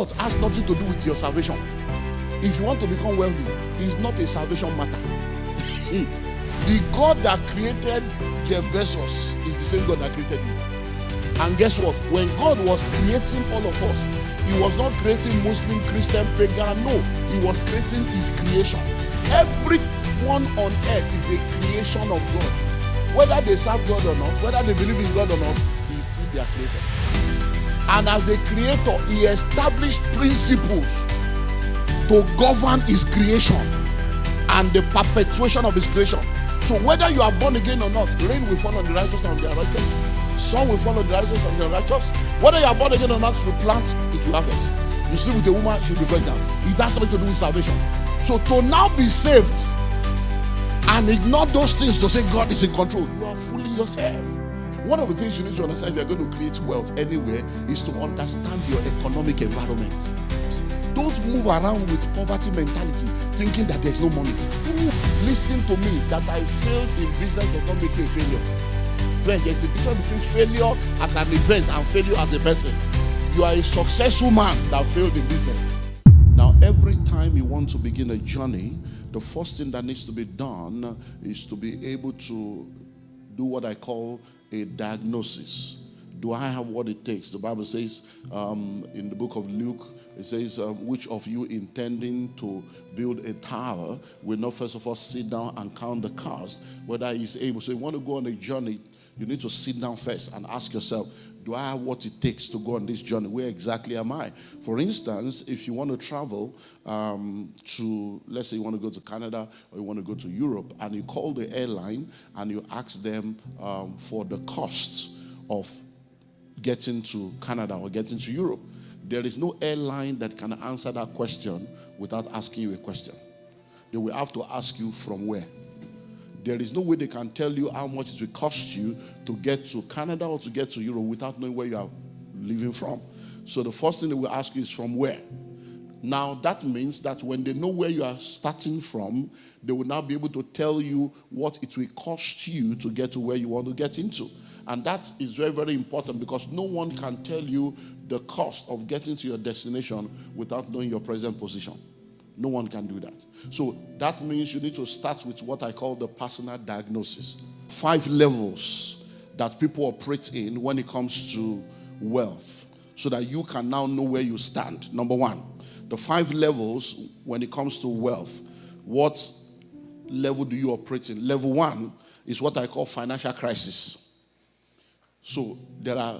wealth has nothing to do with your salvation. If you want to become wealthy, it's not a salvation matter. The God that created Jeff Bezos is the same God that created you. And guess what? When God was creating all of us, he was not creating Muslim, Christian, pagan. No, he was creating his creation. Everyone on earth is a creation of God. Whether they serve God or not, whether they believe in God or not, he is still their creator. And as a creator, he established principles to govern his creation and the perpetuation of his creation. So whether you are born again or not, rain will fall on the righteous and the unrighteous. Sun will fall on the righteous and the unrighteous. Whether you are born again or not, you plant, it will harvest. You sleep with a woman, she will be pregnant. It has nothing to do with salvation. So to now be saved and ignore those things to say God is in control, you are fooling yourself. One of the things you need to understand if you're going to create wealth anywhere is to understand your economic environment. Don't move around with poverty mentality, thinking that there's no money. Listen to me, that I failed in business does not make me a failure. Then there's a difference between failure as an event and failure as a person. You are a successful man that failed in business. Now, every time you want to begin a journey, the first thing that needs to be done is to be able to do what I call a diagnosis. Do I have what it takes? The Bible says in the book of Luke, it says, which of you intending to build a tower will not first of all sit down and count the cost, whether he's able. So you want to go on a journey, you need to sit down first and ask yourself, do I have what it takes to go on this journey? Where exactly am I? For instance, if you want to travel to, let's say you want to go to Canada or you want to go to Europe, and you call the airline and you ask them for the costs of getting to Canada or getting to Europe, there is no airline that can answer that question without asking you a question. They will have to ask you from where. There is no way they can tell you how much it will cost you to get to Canada or to get to Europe without knowing where you are living from. So the first thing they will ask you is from where. Now that means that when they know where you are starting from, they will now be able to tell you what it will cost you to get to where you want to get into. And that is very, very important, because no one can tell you the cost of getting to your destination without knowing your present position. No one can do that. So that means you need to start with what I call the personal diagnosis. 5 levels that people operate in when it comes to wealth, so that you can now know where you stand. Number 1, the 5 levels when it comes to wealth. What level do you operate in? Level 1 is what I call financial crisis. So there are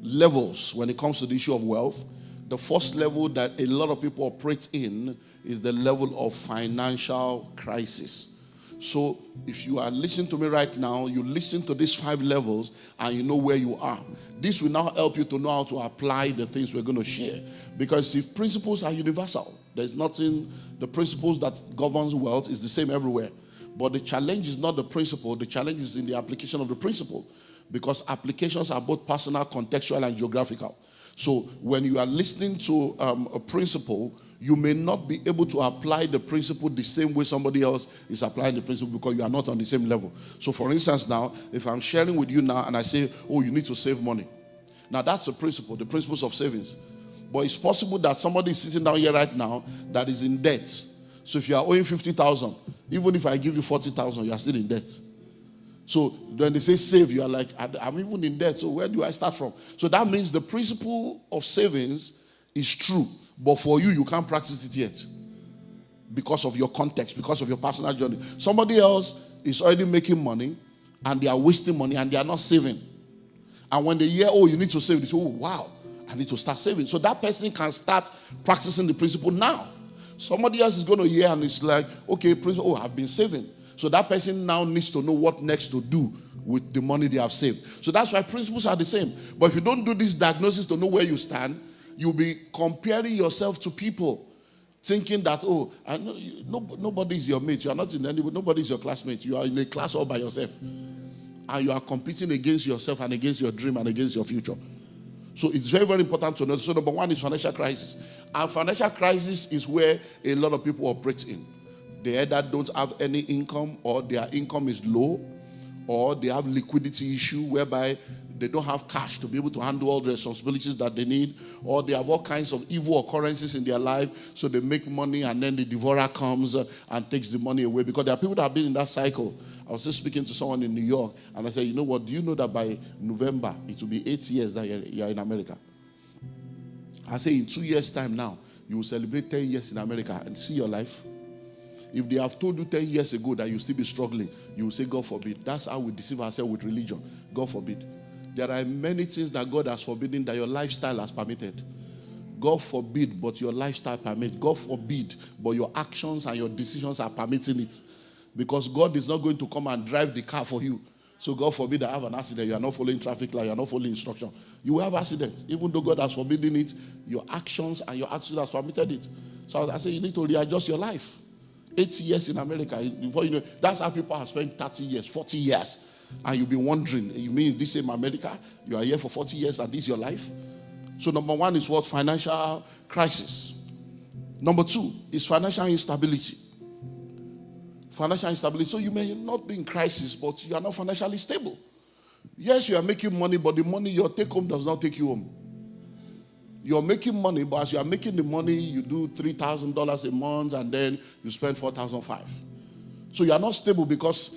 levels when it comes to the issue of wealth. The first level that a lot of people operate in is the level of financial crisis. So if you are listening to me right now, you listen to these 5 levels and you know where you are. This will now help you to know how to apply the things we're going to share. Because if principles are universal, there's nothing, the principles that governs wealth is the same everywhere. But the challenge is not the principle, the challenge is in the application of the principle. Because applications are both personal, contextual, and geographical. So when you are listening to a principle, you may not be able to apply the principle the same way somebody else is applying the principle, because you are not on the same level. So for instance now, if I'm sharing with you now and I say, oh, you need to save money. Now that's the principle, the principles of savings. But it's possible that somebody is sitting down here right now that is in debt. So if you are owing 50,000, even if I give you 40,000, you are still in debt. So when they say save, you are like, I'm even in debt, so where do I start from? So that means the principle of savings is true, but for you, you can't practice it yet because of your context, because of your personal journey. Somebody else is already making money, and they are wasting money, and they are not saving. And when they hear, oh, you need to save, they say, oh, wow, I need to start saving. So that person can start practicing the principle now. Somebody else is going to hear, and it's like, okay, principle, oh, I've been saving. So that person now needs to know what next to do with the money they have saved. So that's why principles are the same. But if you don't do this diagnosis to know where you stand, you'll be comparing yourself to people, thinking that, oh, I know nobody is your mate. You are not in any, nobody is your classmate. You are in a class all by yourself. And you are competing against yourself and against your dream and against your future. So it's very, very important to know. So number 1 is financial crisis. And financial crisis is where a lot of people operate in. They either don't have any income, or their income is low, or they have liquidity issue whereby they don't have cash to be able to handle all the responsibilities that they need, or they have all kinds of evil occurrences in their life, so they make money and then the devourer comes and takes the money away. Because there are people that have been in that cycle. I was just speaking to someone in New York, and I said, you know what, do you know that by November, it will be 8 years that you're in America? I say in 2 years' time now, you will celebrate 10 years in America and see your life. If they have told you 10 years ago that you still be struggling, you will say, God forbid. That's how we deceive ourselves with religion. God forbid. There are many things that God has forbidden that your lifestyle has permitted. God forbid, but your lifestyle permits. God forbid, but your actions and your decisions are permitting it. Because God is not going to come and drive the car for you. So God forbid I have an accident. You are not following traffic light. You are not following instruction. You will have accidents. Even though God has forbidden it, your actions and your attitude has permitted it. So I say you need to readjust your life. 8 years in America, before you know, that's how people have spent 30 years, 40 years. And you'll be wondering, you mean this same America? You are here for 40 years and this is your life? So number one is what? Financial crisis. Number two is financial instability. Financial instability. So you may not be in crisis, but you are not financially stable. Yes, you are making money, but the money you take home does not take you home. You're making money, but as you are making the money, you do $3,000 a month, and then you spend $4,500. So you are not stable because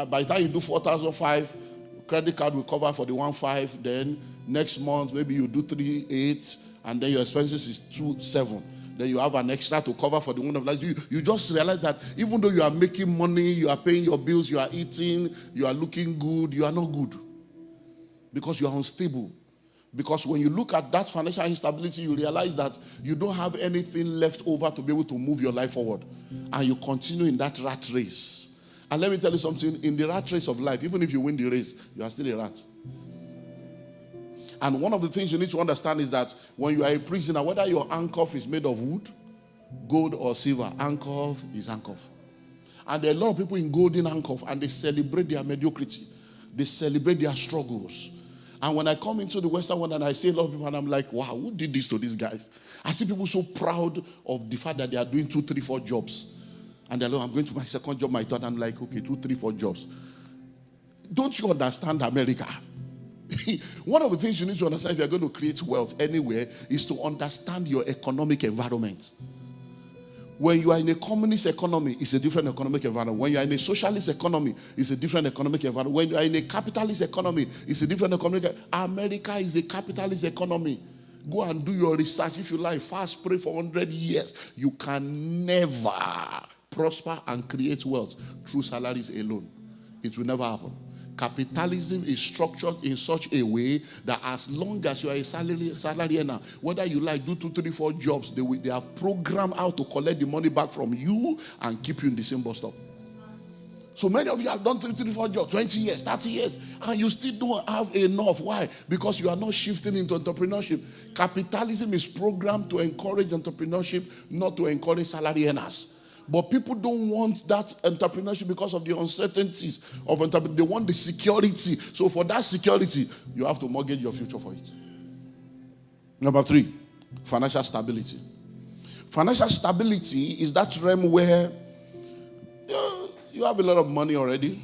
by the time you do $4,500, credit card will cover for the $1,500. Then next month, maybe you do $3,800, and then your expenses is $2,700. Then you have an extra to cover for the one of life. You just realize that even though you are making money, you are paying your bills, you are eating, you are looking good, you are not good because you are unstable. Because when you look at that financial instability, you realize that you don't have anything left over to be able to move your life forward. And you continue in that rat race. And let me tell you something, in the rat race of life, even if you win the race, you are still a rat. And one of the things you need to understand is that when you are a prisoner, whether your handcuff is made of wood, gold or silver, handcuff is handcuff. And there are a lot of people in golden handcuff, and they celebrate their mediocrity. They celebrate their struggles. And when I come into the Western world and I see a lot of people, and I'm like, wow, who did this to these guys? I see people so proud of the fact that they are doing 2, 3, 4 jobs. And they're like, I'm going to my second job, my third. I'm like, okay, 2, 3, 4 jobs. Don't you understand America? One of the things you need to understand if you're going to create wealth anywhere is to understand your economic environment. When you are in a communist economy, it's a different economic environment. When you are in a socialist economy, it's a different economic environment. When you are in a capitalist economy, it's a different economic environment. America is a capitalist economy. Go and do your research if you like. Fast pray for 100 years. You can never prosper and create wealth through salaries alone. It will never happen. Capitalism is structured in such a way that as long as you are a salary earner, whether you like do 2, 3, 4 jobs, they have programmed how to collect the money back from you and keep you in the same bus stop. So many of you have done 3, 4 jobs, 20 years, 30 years, and you still don't have enough. Why? Because you are not shifting into entrepreneurship. Capitalism is programmed to encourage entrepreneurship, not to encourage salary earners. But people don't want that entrepreneurship because of the uncertainties of entrepreneurship. They want the security. So for that security, you have to mortgage your future for it. Number 3, financial stability. Financial stability is that realm where you have a lot of money already.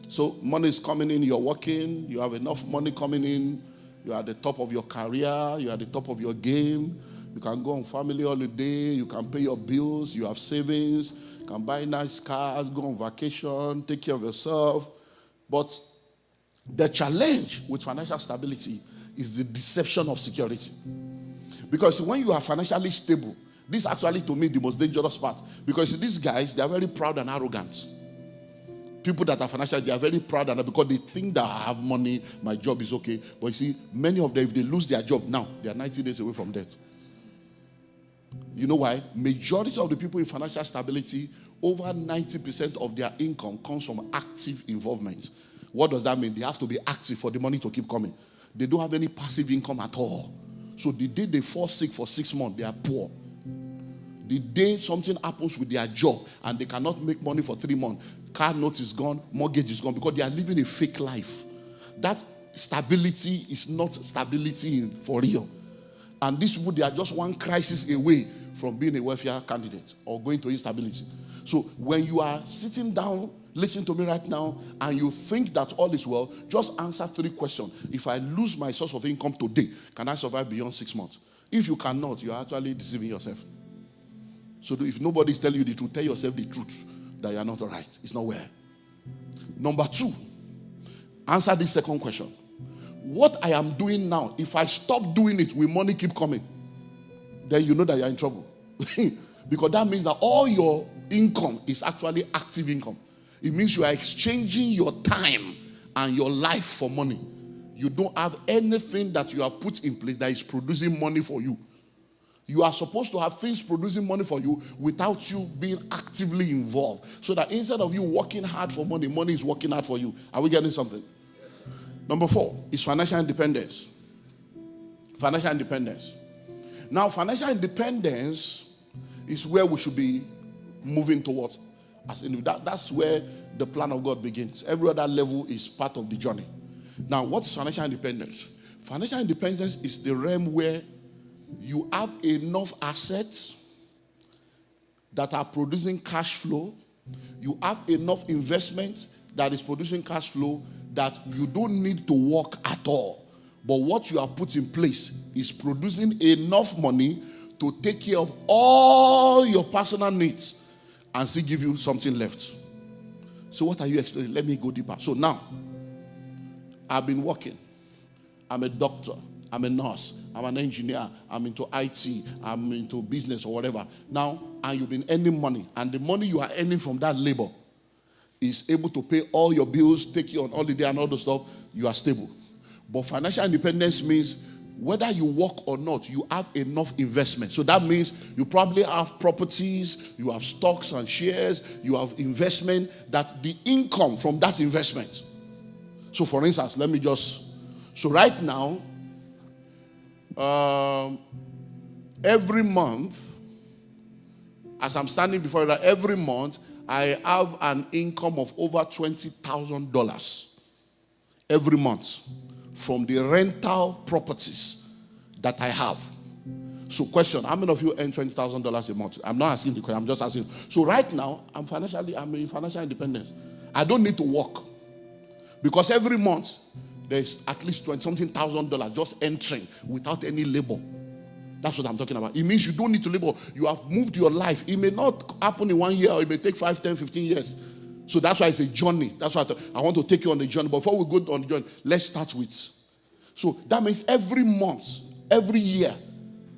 So money is coming in, you're working, you have enough money coming in, you are at the top of your career, you are at the top of your game. You can go on family holiday, you can pay your bills, you have savings, you can buy nice cars, go on vacation, take care of yourself. But the challenge with financial stability is the deception of security. Because when you are financially stable, this is actually to me the most dangerous part. Because these guys, they are very proud and arrogant. People that are financial, they are very proud and because they think that I have money, my job is okay. But you see, many of them, if they lose their job now, they are 90 days away from death. You know why? Majority of the people in financial stability, over 90% of their income comes from active involvement. What does that mean? They have to be active for the money to keep coming. They don't have any passive income at all. So the day they fall sick for 6 months, they are poor. The day something happens with their job and they cannot make money for 3 months, car note is gone, mortgage is gone, because they are living a fake life. That stability is not stability for real. And these people, they are just one crisis away from being a welfare candidate or going to instability. So when you are sitting down listen to me right now, and you think that all is well, just answer 3 questions. If I lose my source of income today, can I survive beyond 6 months? If you cannot, you're actually deceiving yourself. So if nobody's telling you the truth, tell yourself the truth that you are not all right. It's not well. Number 2, answer this second question. What I am doing now, if I stop doing it, will money keep coming? Then you know that you're in trouble. Because that means that all your income is actually active income. It means you are exchanging your time and your life for money. You don't have anything that you have put in place that is producing money for you. You are supposed to have things producing money for you without you being actively involved. So that instead of you working hard for money, money is working hard for you. Are we getting something? Yes. Number 4 is financial independence. Financial independence. Now, financial independence is where we should be moving towards. That's where the plan of God begins. Every other level is part of the journey. Now, what is financial independence? Financial independence is the realm where you have enough assets that are producing cash flow. You have enough investment that is producing cash flow that you don't need to work at all. But what you have put in place is producing enough money to take care of all your personal needs and still give you something left. So what are you explaining? Let me go deeper. So now, I've been working. I'm a doctor. I'm a nurse. I'm an engineer. I'm into IT. I'm into business or whatever. Now, and you've been earning money. And the money you are earning from that labor is able to pay all your bills, take you on holiday and all the stuff. You are stable. But financial independence means whether you work or not, you have enough investment. So that means you probably have properties, you have stocks and shares, you have investment, that the income from that investment. So for instance, so right now, every month, as I'm standing before you, every month, I have an income of over $20,000 every month from the rental properties that I have. So question, how many of you earn $20,000 a month? I'm not asking the question, I'm just asking. So right now, I'm in financial independence. I don't need to work. Because every month, there's at least $20-something thousand just entering without any labor. That's what I'm talking about. It means you don't need to labor. You have moved your life. It may not happen in 1 year, or it may take 5, 10, 15 years. So that's why it's a journey. That's why I want to take you on the journey. But before we go on the journey, let's start with. So that means every month, every year,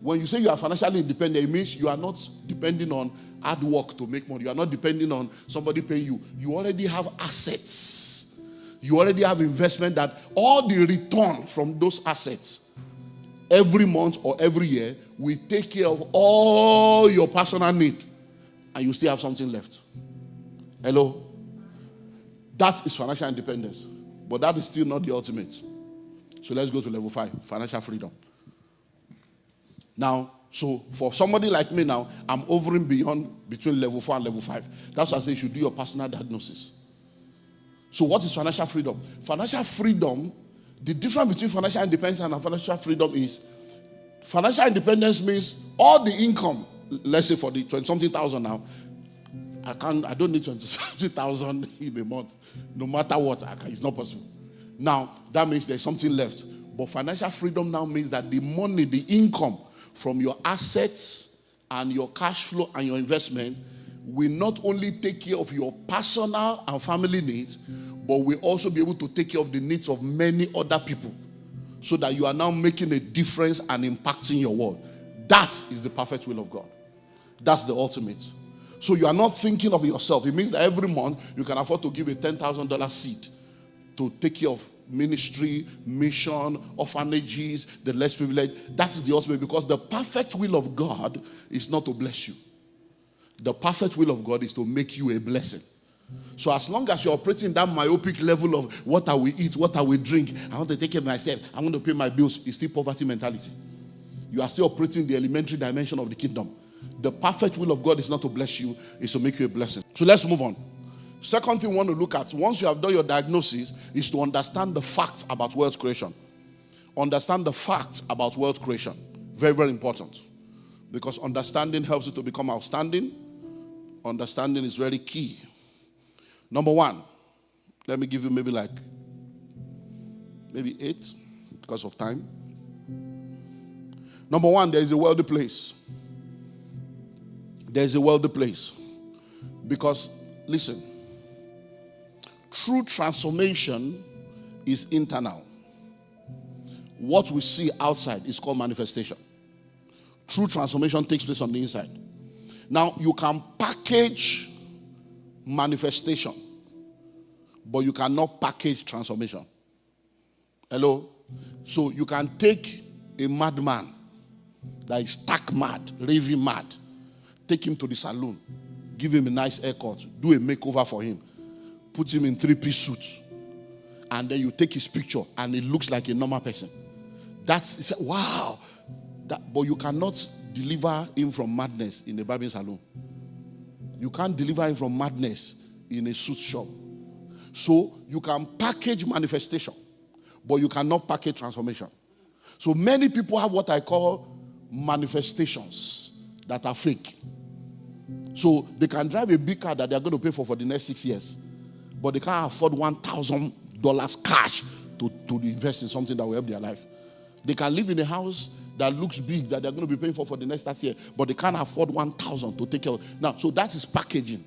when you say you are financially independent, it means you are not depending on hard work to make money. You are not depending on somebody paying you. You already have assets. You already have investment that all the return from those assets every month or every year will take care of all your personal need, and you still have something left. Hello? That is financial independence. But that is still not the ultimate. So let's go to level 5, financial freedom. Now, so for somebody like me now, I'm hovering between level 4 and level 5. That's why I say you should do your personal diagnosis. So what is financial freedom? Financial freedom, the difference between financial independence and financial freedom is, financial independence means all the income, let's say for the 20-something thousand now, I don't need 20-something thousand in a month. No matter what, it's not possible. Now, that means there's something left. But financial freedom now means that the money, the income from your assets and your cash flow and your investment will not only take care of your personal and family needs, but will also be able to take care of the needs of many other people, so that you are now making a difference and impacting your world. That is the perfect will of God. That's the ultimate. So you are not thinking of yourself. It means that every month you can afford to give a $10,000 seed to take care of ministry, mission, orphanages, the less privileged. That is the ultimate, because the perfect will of God is not to bless you. The perfect will of God is to make you a blessing. So as long as you're operating that myopic level of what I will eat, what I will drink, I want to take care of myself, I want to pay my bills, it's still poverty mentality. You are still operating the elementary dimension of the kingdom. The perfect will of God is not to bless you, it's to make you a blessing. So let's move on. Second thing we want to look at, once you have done your diagnosis, is to understand the facts about wealth creation. Understand the facts about wealth creation. Very, very important. Because understanding helps you to become outstanding. Understanding is very key. Number one, let me give you maybe 8 because of time. Number one, there is a wealthy place. There is a wealthy place. Because, listen, true transformation is internal. What we see outside is called manifestation. True transformation takes place on the inside. Now, you can package manifestation, but you cannot package transformation. Hello? So you can take a madman that is stark mad, raving mad, take him to the salon, give him a nice haircut, do a makeover for him, put him in 3-piece suit, and then you take his picture and it looks like a normal person. That's, wow. But you cannot deliver him from madness in a barbing salon. You can't deliver him from madness in a suit shop. So you can package manifestation, but you cannot package transformation. So many people have what I call manifestations that are fake. So they can drive a big car that they're going to pay for the next 6 years, but they can't afford $1,000 cash to invest in something that will help their life. They can live in a house that looks big that they're going to be paying for the next 30 years, but they can't afford $1,000 to take care of. Now, so that is packaging.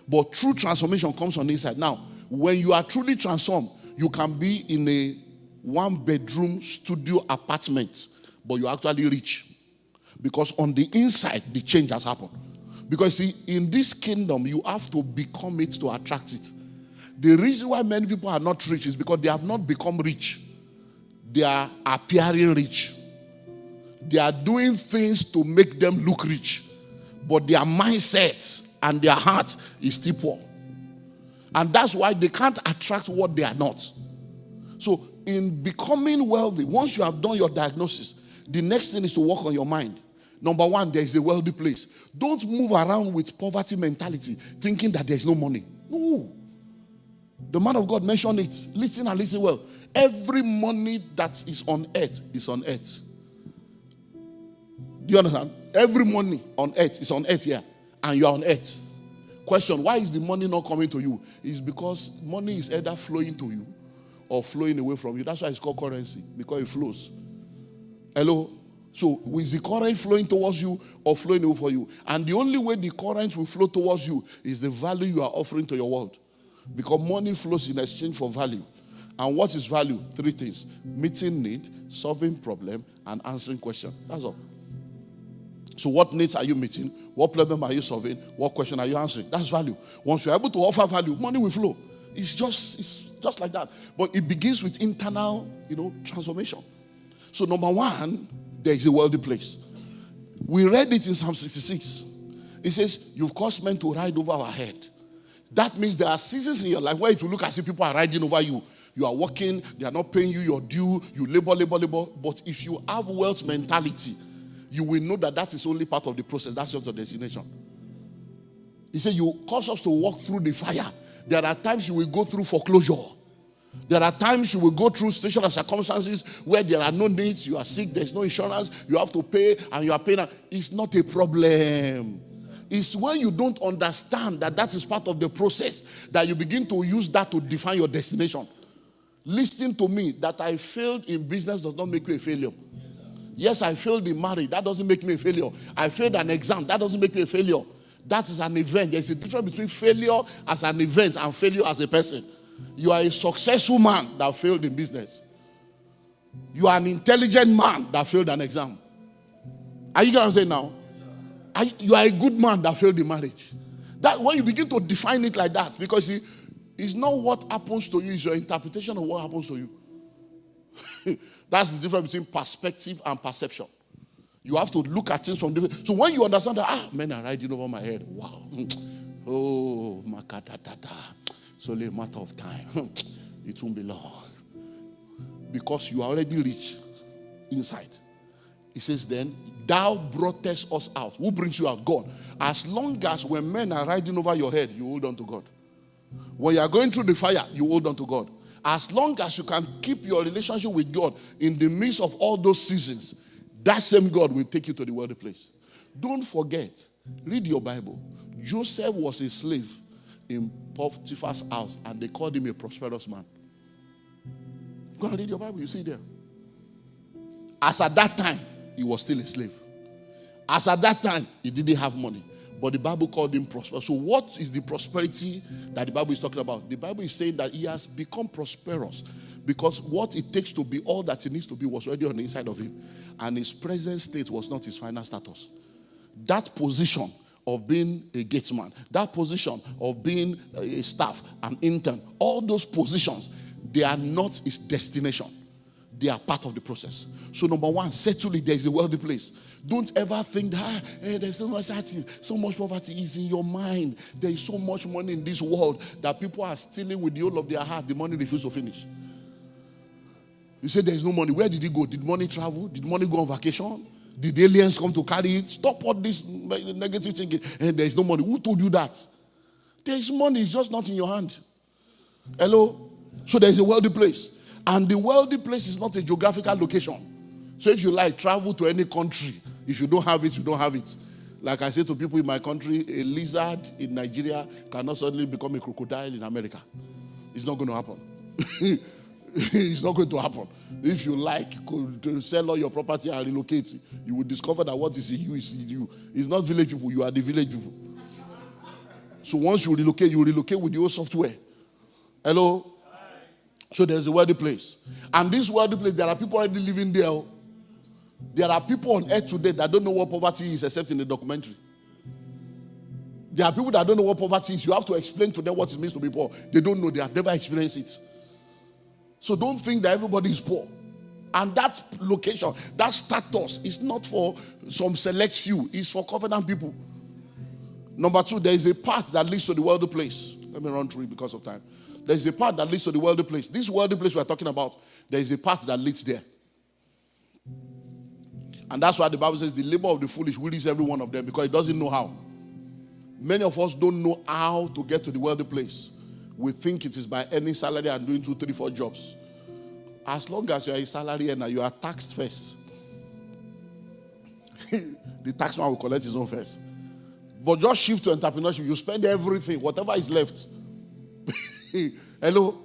But true transformation comes on the inside. Now, when you are truly transformed, you can be in a 1-bedroom studio apartment, but you're actually rich. Because on the inside, the change has happened. Because see, in this kingdom, you have to become it to attract it. The reason why many people are not rich is because they have not become rich. They are appearing rich. They are doing things to make them look rich. But their mindsets and their heart is still poor. And that's why they can't attract what they are not. So in becoming wealthy, once you have done your diagnosis, the next thing is to work on your mind. Number one, there is a wealthy place. Don't move around with poverty mentality, thinking that there is no money. No. The man of God mentioned it. Listen and listen well. Every money that is on earth is on earth. Do you understand? Every money on earth is on earth here, and you are on earth. Question, why is the money not coming to you? It's because money is either flowing to you or flowing away from you. That's why it's called currency, because it flows. Hello? So, is the current flowing towards you or flowing away from you? And the only way the current will flow towards you is the value you are offering to your world. Because money flows in exchange for value. And what is value? 3 things. Meeting need, solving problem, and answering question. That's all. So what needs are you meeting? What problem are you solving? What question are you answering? That's value. Once you're able to offer value, money will flow. It's just like that. But it begins with internal, transformation. So number one, there is a wealthy place. We read it in Psalm 66. It says, you've caused men to ride over our head. That means there are seasons in your life where it will look as if people are riding over you. You are working, they are not paying you your due, you labor. But if you have wealth mentality, you will know that is only part of the process. That's not your destination. He said, you cause us to walk through the fire. There are times you will go through foreclosure. There are times you will go through situational circumstances where there are no needs, you are sick, there's no insurance, you have to pay, and you are paying. It's not a problem. It's when you don't understand that is part of the process that you begin to use that to define your destination. Listen to me, that I failed in business does not make you a failure. Yes, I failed in marriage. That doesn't make me a failure. I failed an exam. That doesn't make me a failure. That is an event. There's a difference between failure as an event and failure as a person. You are a successful man that failed in business. You are an intelligent man that failed an exam. Are you getting what I'm saying now? You are a good man that failed in marriage. That when you begin to define it like that, because it's not what happens to you, it's your interpretation of what happens to you. That's the difference between perspective and perception. You have to look at things from different. So when you understand that, men are riding over my head. Wow. Oh, makatata. It's only a matter of time. It won't be long. Because you are already rich inside. It says then, thou broughtest us out. Who brings you out? God. As long as when men are riding over your head, you hold on to God. When you are going through the fire, you hold on to God. As long as you can keep your relationship with God in the midst of all those seasons, that same God will take you to the wealthy place. Don't forget, read your Bible. Joseph was a slave. in Potiphar's house, and they called him a prosperous man. Go and read your Bible, you see there. As at that time, he was still a slave. As at that time, he didn't have money. But the Bible called him prosperous. So what is the prosperity that the Bible is talking about? The Bible is saying that he has become prosperous because what it takes to be all that he needs to be was already on the inside of him. And his present state was not his final status. That position of being a gatesman, that position of being a staff, an intern, all those positions, they are not his destination. They are part of the process. So number one, settle it. There is a wealthy place. Don't ever think that there's so much poverty is in your mind. There is so much money in this world that people are stealing with the whole of their heart. The money refuses to finish. You say there is no money. Where did it go? Did money travel? Did money go on vacation? Did aliens come to carry it? Stop all this negative thinking. And there is no money. Who told you that? There is money. It's just not in your hand. Hello? So there is a wealthy place. And the wealthy place is not a geographical location. So if you like, travel to any country. If you don't have it, you don't have it. Like I say to people in my country, a lizard in Nigeria cannot suddenly become a crocodile in America. It's not going to happen. It's not going to happen. If you like to sell all your property and relocate, you will discover that what is in you is in you. It's not village people, you are the village people. So once you relocate with the old software. Hello? So there's a wealthy place. And this wealthy place, there are people already living there. There are people on earth today that don't know what poverty is except in the documentary. There are people that don't know what poverty is. You have to explain to them what it means to be poor. They don't know. They have never experienced it. So don't think that everybody is poor. And that location, that status is not for some select few. It's for covenant people. Number two, there is a path that leads to the wealthy place. Let me run through it because of time. There is a path that leads to the wealthy place. This wealthy place we're talking about, there is a path that leads there. And that's why the Bible says the labor of the foolish will reach every one of them because it doesn't know how. Many of us don't know how to get to the wealthy place. We think it is by earning salary and doing 2, 3, 4 jobs. As long as you are a salary earner, you are taxed first. The taxman will collect his own first. But just shift to entrepreneurship. You spend everything, whatever is left. Hello?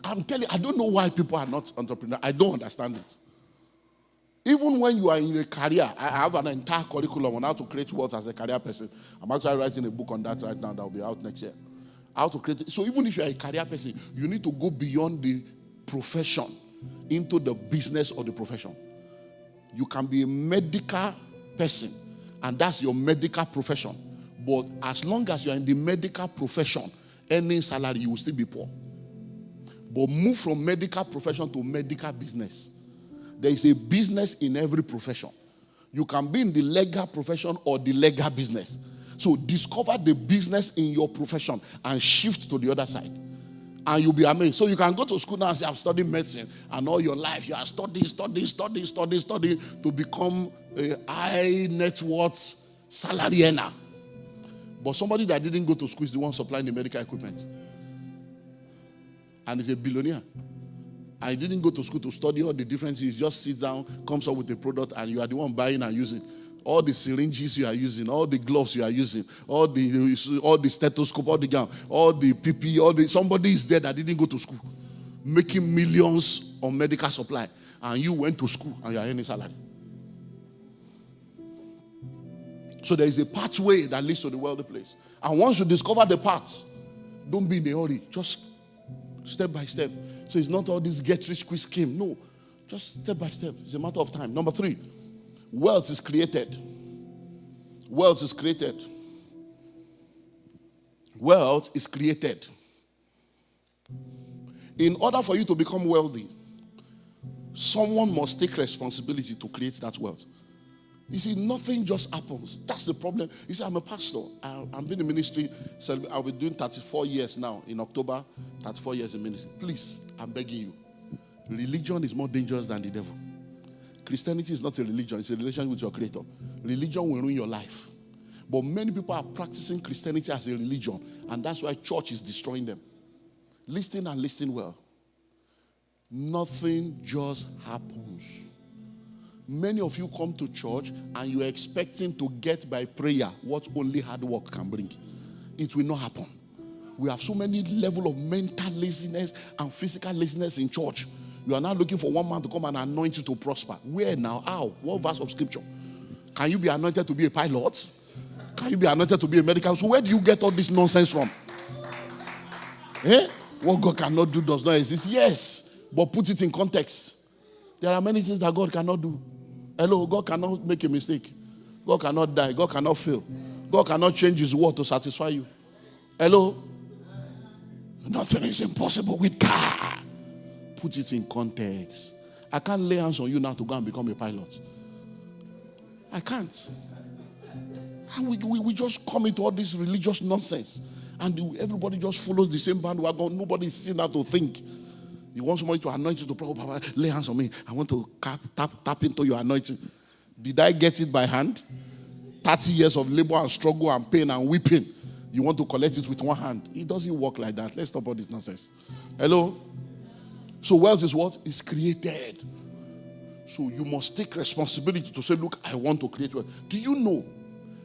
I'm telling you, I don't know why people are not entrepreneurs. I don't understand it. Even when you are in a career, I have an entire curriculum on how to create wealth as a career person. I'm actually writing a book on that right now that will be out next year. How to create it. So even if you are a career person, you need to go beyond the profession into the business of the profession. You can be a medical person, and that's your medical profession. But as long as you are in the medical profession, earning salary, you will still be poor. But move from medical profession to medical business. There is a business in every profession. You can be in the legal profession or the legal business. So discover the business in your profession and shift to the other side. And you'll be amazed. So you can go to school now and say, I've studied medicine. And all your life you are studying to become a high net worth salary earner. But somebody that didn't go to school is the one supplying the medical equipment. And is a billionaire. I didn't go to school to study all the differences. You just sit down, comes up with a product, and you are the one buying and using. All the syringes you are using, all the gloves you are using, all the stethoscope, all the gown, all the PPE, somebody is there that didn't go to school, making millions on medical supply, and you went to school and you are earning salary. So there is a pathway that leads to the wealthy place. And once you discover the path, don't be in a hurry. Just step by step. So it's not all this get-rich-quick scheme. No, just step by step. It's a matter of time. Number 3, wealth is created. Wealth is created. Wealth is created. In order for you to become wealthy, someone must take responsibility to create that wealth. You see, nothing just happens. That's the problem. You see, I'm a pastor. I've been in ministry. So I'll be doing 34 years now. In October, 34 years in ministry. Please, I'm begging you. Religion is more dangerous than the devil. Christianity is not a religion. It's a relation with your Creator. Religion will ruin your life. But many people are practicing Christianity as a religion. And that's why church is destroying them. Listen and listen well. Nothing just happens. Many of you come to church and you're expecting to get by prayer what only hard work can bring. it will not happen. We have so many level of mental laziness and physical laziness in church. You are now looking for one man to come and anoint you to prosper. Where now? How? What verse of scripture? Can you be anointed to be a pilot? Can you be anointed to be a medical? So where do you get all this nonsense from? What God cannot do does not exist. Yes, but put it in context. There are many things that God cannot do. Hello, God cannot make a mistake. God cannot die. God cannot fail. God cannot change his word to satisfy you. Hello? Nothing is impossible with God. Put it in context. I can't lay hands on you now to go and become a pilot. I can't. And we just come into all this religious nonsense. And everybody just follows the same bandwagon. Nobody is sitting down to think. You want somebody to anoint you to pray, Papa, lay hands on me. I want to tap into your anointing. Did I get it by hand? 30 years of labor and struggle and pain and weeping. You want to collect it with one hand. It doesn't work like that. Let's stop all this nonsense. Hello? So wealth is what? It's created. So you must take responsibility to say, look, I want to create wealth. Do you know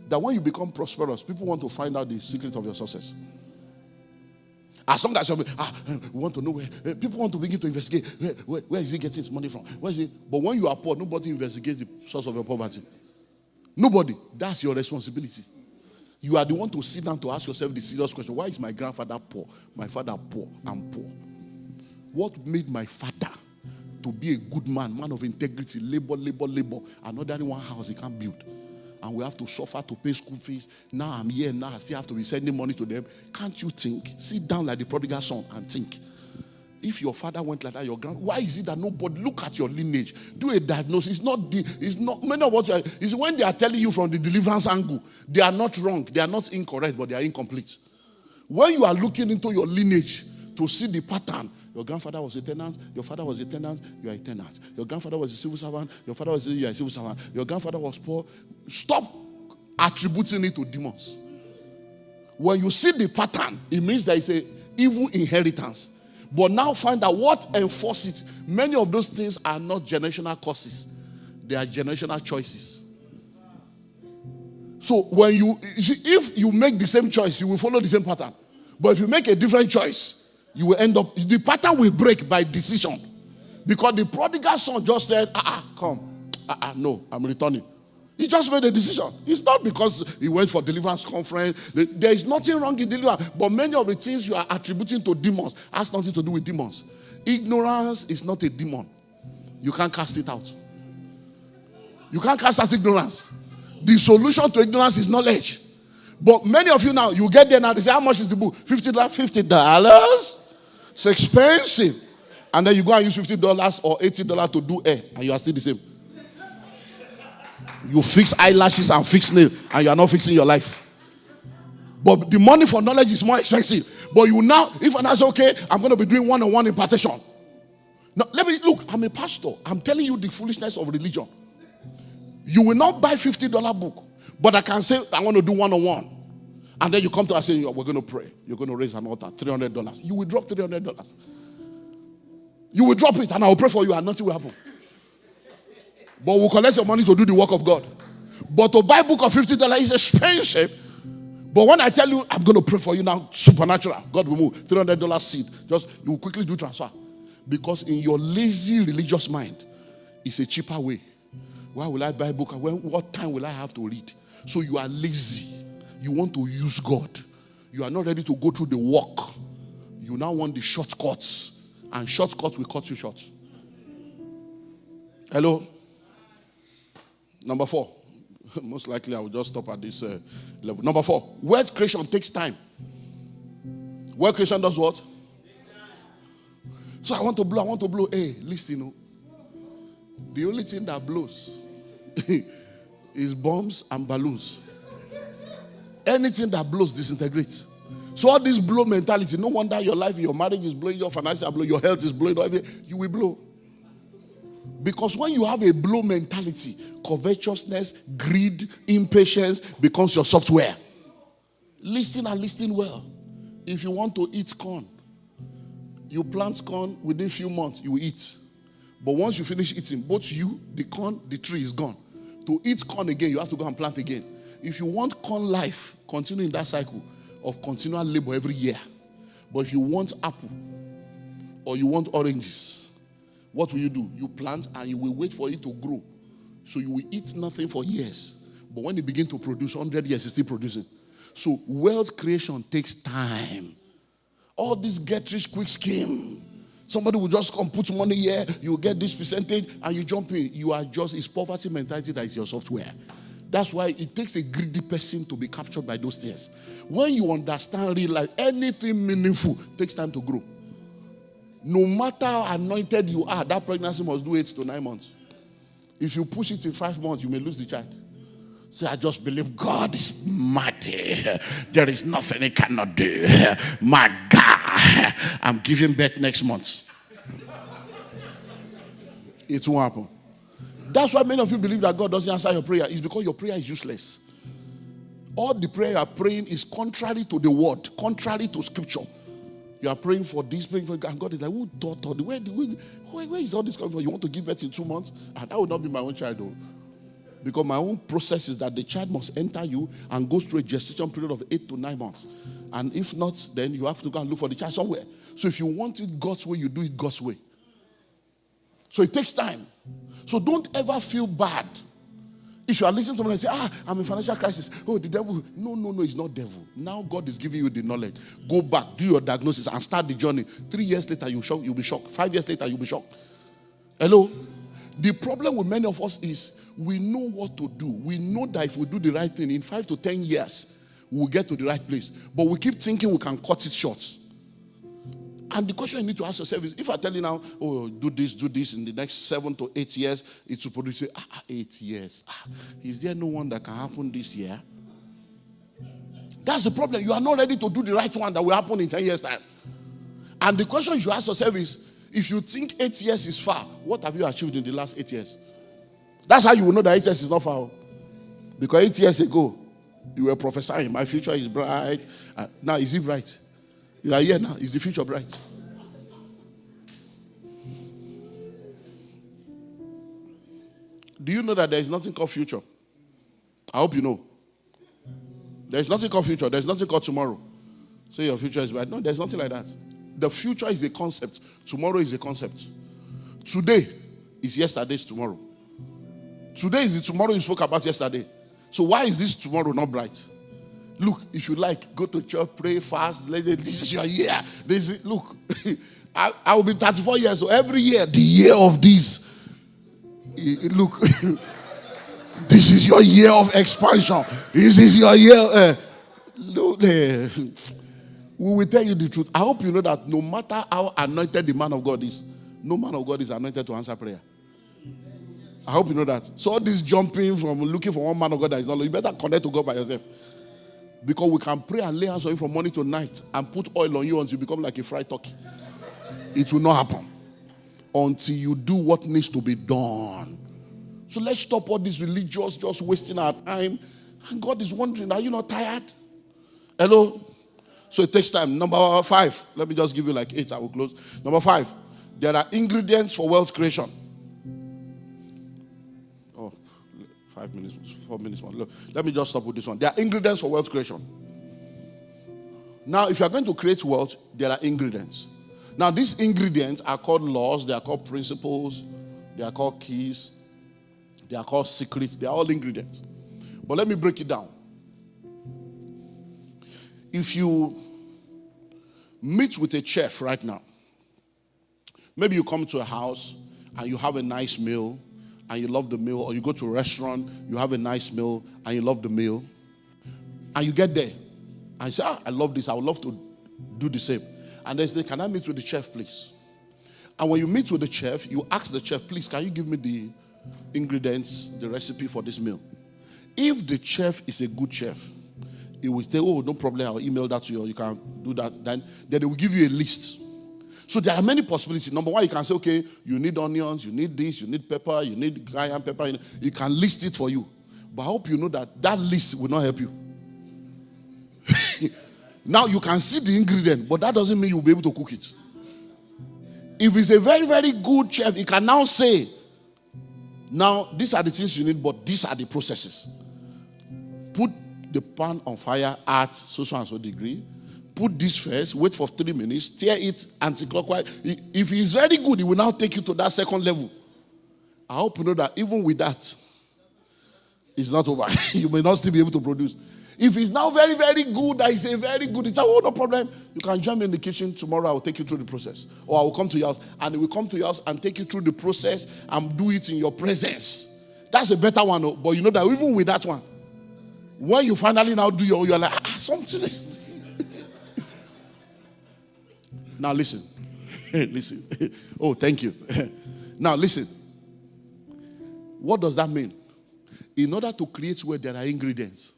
that when you become prosperous, people want to find out the secret of your success? As long as we want to know where, people want to begin to investigate. Where is he getting his money from? But when you are poor, nobody investigates the source of your poverty. Nobody. That's your responsibility. You are the one to sit down to ask yourself the serious question. Why is my grandfather poor? My father poor. I'm poor. What made my father to be a good man of integrity, labor, another one house he can't build? And we have to suffer to pay school fees. Now I'm here, now I still have to be sending money to them. Can't you think? Sit down like the prodigal son and think. If your father went like that, why is it that nobody look at your lineage? Do a diagnosis. It's not many of what is when they are telling you from the deliverance angle, they are not wrong, they are not incorrect, but they are incomplete. When you are looking into your lineage to see the pattern, your grandfather was a tenant, your father was a tenant, you are a tenant. Your grandfather was a civil servant, you are a civil servant. Your grandfather was poor. Stop attributing it to demons. When you see the pattern, it means there is a evil inheritance. But now find out what enforces it. Many of those things are not generational causes. They are generational choices. So when if you make the same choice, you will follow the same pattern. But if you make a different choice, you will end up, the pattern will break by decision. Because the prodigal son just said, no, I'm returning. He just made a decision. It's not because he went for deliverance conference. There is nothing wrong in deliverance. But many of the things you are attributing to demons has nothing to do with demons. Ignorance is not a demon. You can't cast it out. You can't cast out ignorance. The solution to ignorance is knowledge. But many of you now, you get there now, they say, how much is the book? $50? $50? It's expensive. And then you go and use $50 or $80 to do hair, and you are still the same. You fix eyelashes and fix nails, and you are not fixing your life. But the money for knowledge is more expensive. But you now, if I say, okay, I'm going to be doing one-on-one impartation. Now, I'm a pastor. I'm telling you the foolishness of religion. You will not buy $50 book, but I can say, I want to do one-on-one. And then you come to us and say, we're going to pray. You're going to raise an altar, $300. You will drop $300. You will drop it, and I will pray for you, and nothing will happen. But we'll collect your money to do the work of God. But to buy a book of $50 is expensive. But when I tell you, I'm going to pray for you now, supernatural, God will move, $300 seed. You will quickly do transfer. Because in your lazy religious mind, it's a cheaper way. Why will I buy a book? What time will I have to read? So you are lazy. You want to use God. You are not ready to go through the work. You now want the shortcuts. And shortcuts will cut you short. Hello? Number 4. Most likely I will just stop at this level. Number 4. Wealth creation takes time. Wealth creation does what? So I want to blow. Hey, listen, the only thing that blows is bombs and balloons. Anything that blows disintegrates. So all this blow mentality, no wonder your life, your marriage is blowing, your finances are blowing, your health is blowing, you will blow. Because when you have a blow mentality, covetousness, greed, impatience becomes your software. Listen and listen well. If you want to eat corn, you plant corn, within a few months, you will eat. But once you finish eating, both you, the corn, the tree is gone. To eat corn again, you have to go and plant again. If you want corn life, continue in that cycle. of continual labor every year. But if you want apple or you want oranges, what will you do? You plant and you will wait for it to grow. So you will eat nothing for years. But when it begins to produce, 100 years, it's still producing. So wealth creation takes time. All this get-rich-quick scheme. Somebody will just come put money here, you get this percentage, and you jump in. You are just, it's poverty mentality that is your software. That's why it takes a greedy person to be captured by those things. When you understand real life, anything meaningful takes time to grow. No matter how anointed you are, that pregnancy must do 8 to 9 months. If you push it in 5 months, you may lose the child. Say, I just believe God is mighty. There is nothing he cannot do. My God, I'm giving birth next month. It won't happen. That's why many of you believe that God doesn't answer your prayer. It's because your prayer is useless. All the prayer you are praying is contrary to the word, contrary to scripture. You are praying for this, praying for, and God is like, who thought, where is all this coming from? You want to give birth in 2 months? And that would not be my own child, though. Because my own process is that the child must enter you and go through a gestation period of 8 to 9 months. And if not, then you have to go and look for the child somewhere. So if you want it God's way, you do it God's way. So it takes time. So don't ever feel bad. If you are listening to me and say, I'm in financial crisis. Oh, the devil. No, it's not devil. Now God is giving you the knowledge. Go back, do your diagnosis, and start the journey. 3 years later, you'll be shocked. 5 years later, you'll be shocked. Hello? The problem with many of us is we know what to do. We know that if we do the right thing, in 5 to 10 years, we'll get to the right place. But we keep thinking we can cut it short. And the question you need to ask yourself is, if I tell you now, oh, do this in the next 7 to 8 years, it will produce 8 years. Is there no one that can happen this year? That's the problem. You are not ready to do the right one that will happen in 10 years' time. And the question you ask yourself is, if you think 8 years is far, what have you achieved in the last 8 years? That's how you will know that 8 years is not far. Because 8 years ago, you were prophesying, my future is bright. Now, is it bright? You are here now. Is the future bright? Do you know that there is nothing called future? I hope you know. There is nothing called future. There is nothing called tomorrow. Say your future is bright. No, there's nothing like that. The future is a concept. Tomorrow is a concept. Today is yesterday's tomorrow. Today is the tomorrow you spoke about yesterday. So why is this tomorrow not bright? Look, if you like, go to church, pray, fast. This is your year. Look, I will be 34 years. So every year, the year of this. Look, this is your year of expansion. This is your year. Look, we will tell you the truth. I hope you know that no matter how anointed the man of God is, no man of God is anointed to answer prayer. I hope you know that. So all this jumping from looking for one man of God that is not, you better connect to God by yourself. Because we can pray and lay hands on you from morning to night and put oil on you until you become like a fried turkey. It will not happen until you do what needs to be done. So let's stop all this religious, just wasting our time. And God is wondering, are you not tired? Hello? So it takes time. Number 5. Let me just give you like 8. I will close. Number 5. There are ingredients for wealth creation. 5 minutes, 4 minutes more. Look, let me just stop with this one. There are ingredients for wealth creation. Now, if you are going to create wealth, there are ingredients. Now, these ingredients are called laws, they are called principles, they are called keys, they are called secrets, they are all ingredients. But let me break it down. If you meet with a chef right now, maybe you come to a house and you have a nice meal, and you love the meal, or you go to a restaurant, you have a nice meal, and you love the meal, and you get there, and you say, I love this, I would love to do the same. And they say, can I meet with the chef, please? And when you meet with the chef, you ask the chef, please, can you give me the ingredients, the recipe for this meal? If the chef is a good chef, he will say, oh, no problem, I'll email that to you, or you can do that. Then they will give you a list. So there are many possibilities. Number 1, you can say, okay, you need onions, you need this, you need pepper, you need cayenne pepper. You can list it for you. But I hope you know that that list will not help you. Now you can see the ingredient, but that doesn't mean you'll be able to cook it. If it's a very, very good chef, he can now say, now these are the things you need, but these are the processes. Put the pan on fire at so and so degree. Put this first, wait for 3 minutes, stir it anti-clockwise. If he's very good, he will now take you to that second level. I hope you know that even with that, it's not over. You may not still be able to produce. If it's now very, very good, I say very good, it's no problem. You can join me in the kitchen tomorrow. I will take you through the process. Or I will come to your house, and we will come to your house and take you through the process and do it in your presence. That's a better one. But you know that even with that one, when you finally now do you're like, something is... Now listen. Listen. Oh, thank you. Now listen. What does that mean? In order to create wealth, there are ingredients.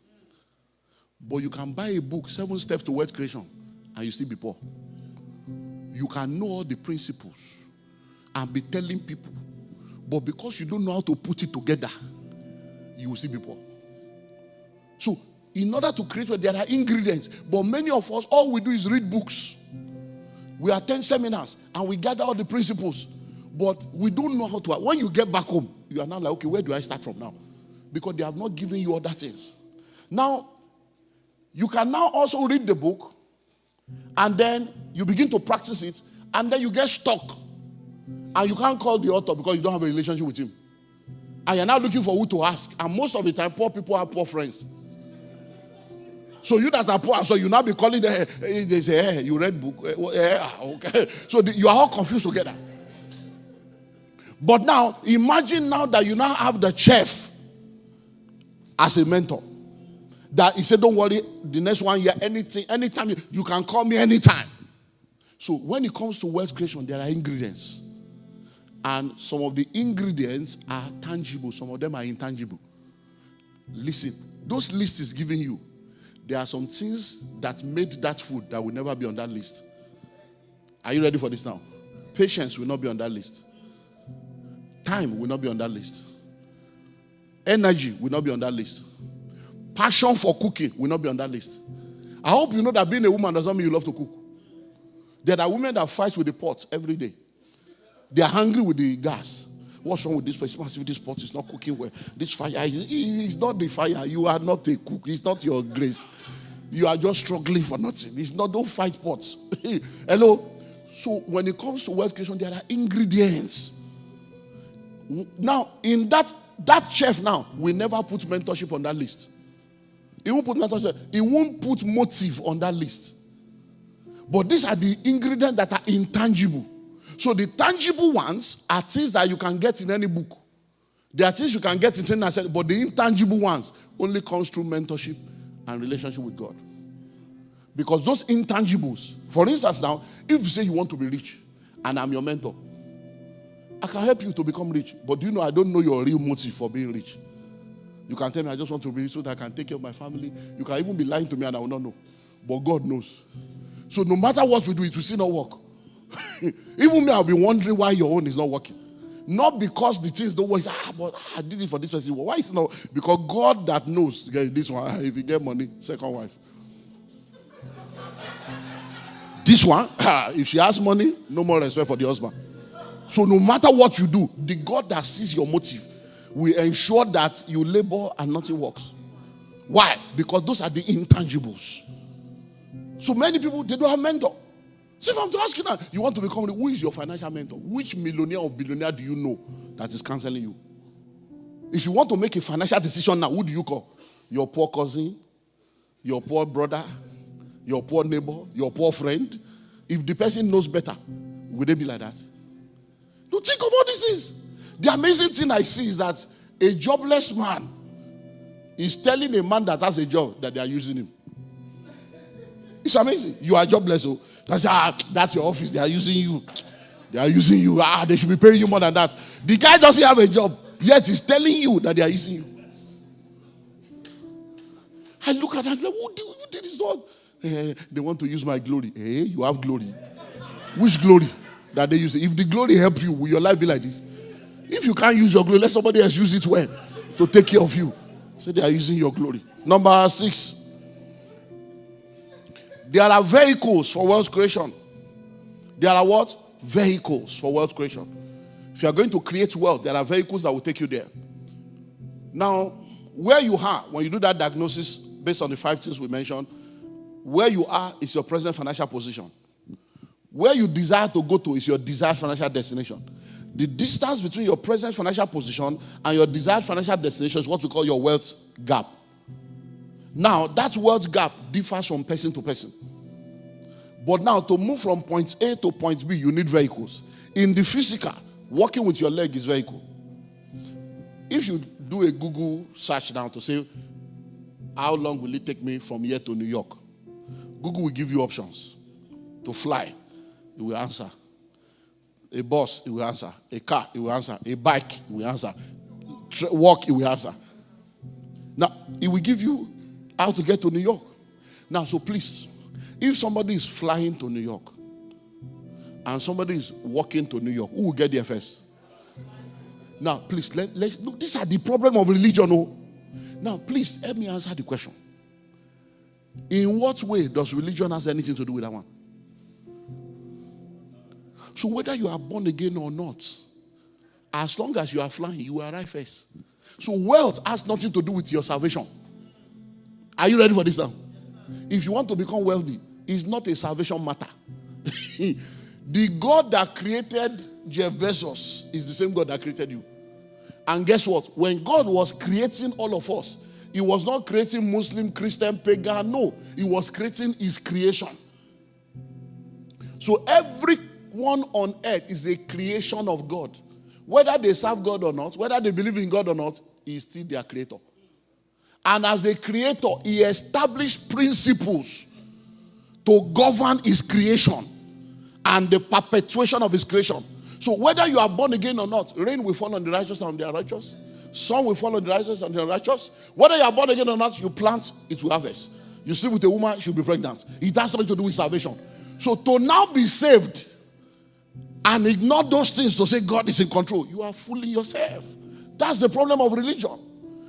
But you can buy a book, 7 Steps to Wealth Creation, and you still be poor. You can know all the principles and be telling people, but because you don't know how to put it together, you will still be poor. So, in order to create wealth, there are ingredients. But many of us, all we do is read books. We attend seminars, and we gather all the principles. But we don't know how to. When you get back home, you are now like, okay, where do I start from now? Because they have not given you other things. Now, you can now also read the book, and then you begin to practice it, and then you get stuck. And you can't call the author because you don't have a relationship with him. And you're now looking for who to ask. And most of the time, poor people have poor friends. So you that are poor, so you now be calling them, they say, hey, you read book. Okay. So you are all confused together. But now, imagine now that you now have the chef as a mentor. That he said, don't worry, the next 1 year, anytime, you can call me anytime. So when it comes to wealth creation, there are ingredients. And some of the ingredients are tangible. Some of them are intangible. Listen, those lists is giving you. There are some things that made that food that will never be on that list. Are you ready for this now? Patience will not be on that list. Time will not be on that list. Energy will not be on that list. Passion for cooking will not be on that list. I hope you know that being a woman does not mean you love to cook. There are women that fight with the pot every day. They are hungry with the gas. What's wrong with this person? This pot is not cooking well. This fire is not the fire. You are not a cook. It's not your grace. You are just struggling for nothing. It's not, don't fight pots. Hello? So when it comes to wealth creation, there are ingredients. Now, in that chef now will never put mentorship on that list. He won't put mentorship. He won't put motive on that list. But these are the ingredients that are intangible. So the tangible ones are things that you can get in any book. There are things you can get in training, but the intangible ones only comes through mentorship and relationship with God. Because those intangibles, for instance now, if you say you want to be rich and I'm your mentor, I can help you to become rich. But do you know I don't know your real motive for being rich? You can tell me I just want to be rich so that I can take care of my family. You can even be lying to me and I will not know. But God knows. So no matter what we do, it will still not work. Even me, I'll be wondering why your own is not working. Not because the things don't work. But I did it for this person. Why is it not? Because God that knows, this one, if you get money, second wife. This one, if she has money, no more respect for the husband. So no matter what you do, the God that sees your motive will ensure that you labor and nothing works. Why? Because those are the intangibles. So many people, they don't have mentor. So if I'm to ask you now, you want to become, who is your financial mentor? Which millionaire or billionaire do you know that is counseling you? If you want to make a financial decision now, who do you call? Your poor cousin, your poor brother, your poor neighbor, your poor friend? If the person knows better, would they be like that? No, think of all these things. The amazing thing I see is that a jobless man is telling a man that has a job that they are using him. It's amazing. You are jobless. So that's your office. They are using you. They are using you. They should be paying you more than that. The guy doesn't have a job, yet he's telling you that they are using you. I look at that. Like, who did this? They want to use my glory. Hey, you have glory. Which glory that they use? If the glory help you, will your life be like this? If you can't use your glory, let somebody else use it well to take care of you. So they are using your glory. Number 6. There are vehicles for wealth creation. There are what? Vehicles for wealth creation. If you are going to create wealth, there are vehicles that will take you there. Now, where you are, when you do that diagnosis, based on the 5 things we mentioned. Where you are is your present financial position. Where you desire to go to is your desired financial destination. The distance between your present financial position and your desired financial destination is what we call your wealth gap. Now, that wealth gap differs from person to person. But now, to move from point A to point B, you need vehicles. In the physical, walking with your leg is vehicle. If you do a Google search now to say, how long will it take me from here to New York? Google will give you options. To fly, it will answer. A bus, it will answer. A car, it will answer. A bike, it will answer. Walk, it will answer. Now, it will give you how to get to New York. Now, so please, if somebody is flying to New York and somebody is walking to New York, who will get there first? Now, please, look, these are the problem of religion. Oh. Now, please, help me answer the question. In what way does religion have anything to do with that one? So whether you are born again or not, as long as you are flying, you will arrive first. So wealth has nothing to do with your salvation. Are you ready for this now? If you want to become wealthy, it's not a salvation matter. The God that created Jeff Bezos is the same God that created you. And guess what? When God was creating all of us, He was not creating Muslim, Christian, pagan. No, He was creating His creation. So everyone on earth is a creation of God. Whether they serve God or not, whether they believe in God or not, He is still their creator. And as a creator, He established principles to govern His creation and the perpetuation of His creation. So whether you are born again or not, rain will fall on the righteous and on the unrighteous. Sun will fall on the righteous and the unrighteous. Whether you are born again or not, you plant, it will harvest. You sleep with a woman, she'll be pregnant. It has nothing to do with salvation. So to now be saved and ignore those things to say God is in control, you are fooling yourself. That's the problem of religion.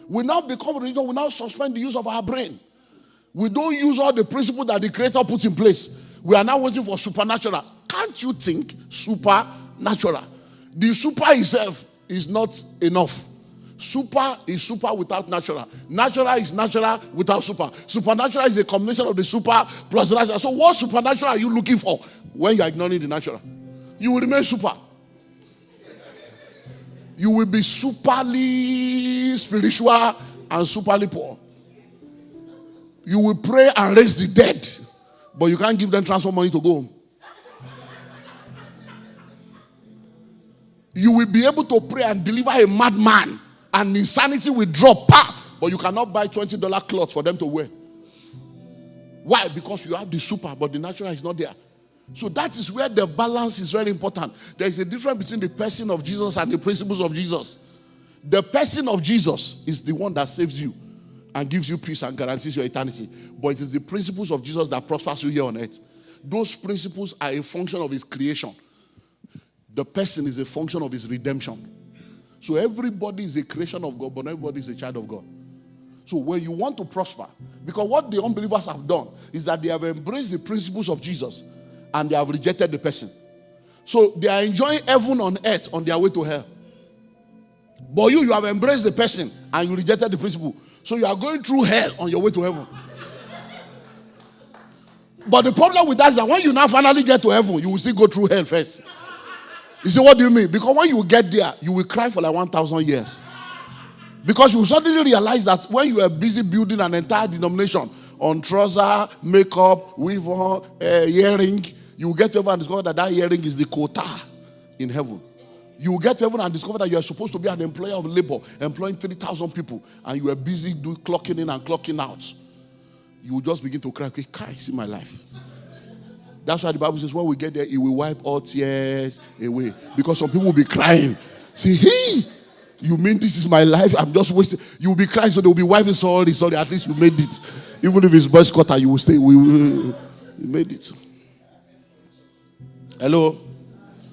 We now become religion, we now suspend the use of our brain. We don't use all the principles that the Creator put in place. We are now waiting for supernatural. Can't you think supernatural? The super itself is not enough. Super is super without natural. Natural is natural without super. Supernatural is a combination of the super plus the natural. So what supernatural are you looking for when you are ignoring the natural? You will remain super. You will be superly spiritual and superly poor. You will pray and raise the dead, but you can't give them transfer money to go home. You will be able to pray and deliver a madman, and insanity will drop, but you cannot buy $20 clothes for them to wear. Why? Because you have the super, but the natural is not there. So that is where the balance is very important. There is a difference between the person of Jesus and the principles of Jesus. The person of Jesus is the one that saves you and gives you peace and guarantees your eternity. But it is the principles of Jesus that prospers you here on earth. Those principles are a function of His creation. The person is a function of His redemption. So everybody is a creation of God, but everybody is a child of God. So when you want to prosper, because what the unbelievers have done is that they have embraced the principles of Jesus and they have rejected the person. So they are enjoying heaven on earth on their way to hell. But you have embraced the person and you rejected the principle. So you are going through hell on your way to heaven. But the problem with that is that when you now finally get to heaven, you will still go through hell first. You say, what do you mean? Because when you get there, you will cry for like 1,000 years. Because you will suddenly realize that when you are busy building an entire denomination on trouser, makeup, weave on, earring, you will get to heaven and discover that earring is the quota in heaven. You will get to heaven and discover that you are supposed to be an employer of labor, employing 3,000 people, and you are busy clocking in and clocking out. You will just begin to cry, okay, can't see my life. That's why the Bible says when we get there, it will wipe all tears away. Because some people will be crying. Say, hey, you mean this is my life? I'm just wasting. You will be crying, so they will be wiping sorry. At least you made it. Even if it's boys' quarter, you will stay. You made it. Hello?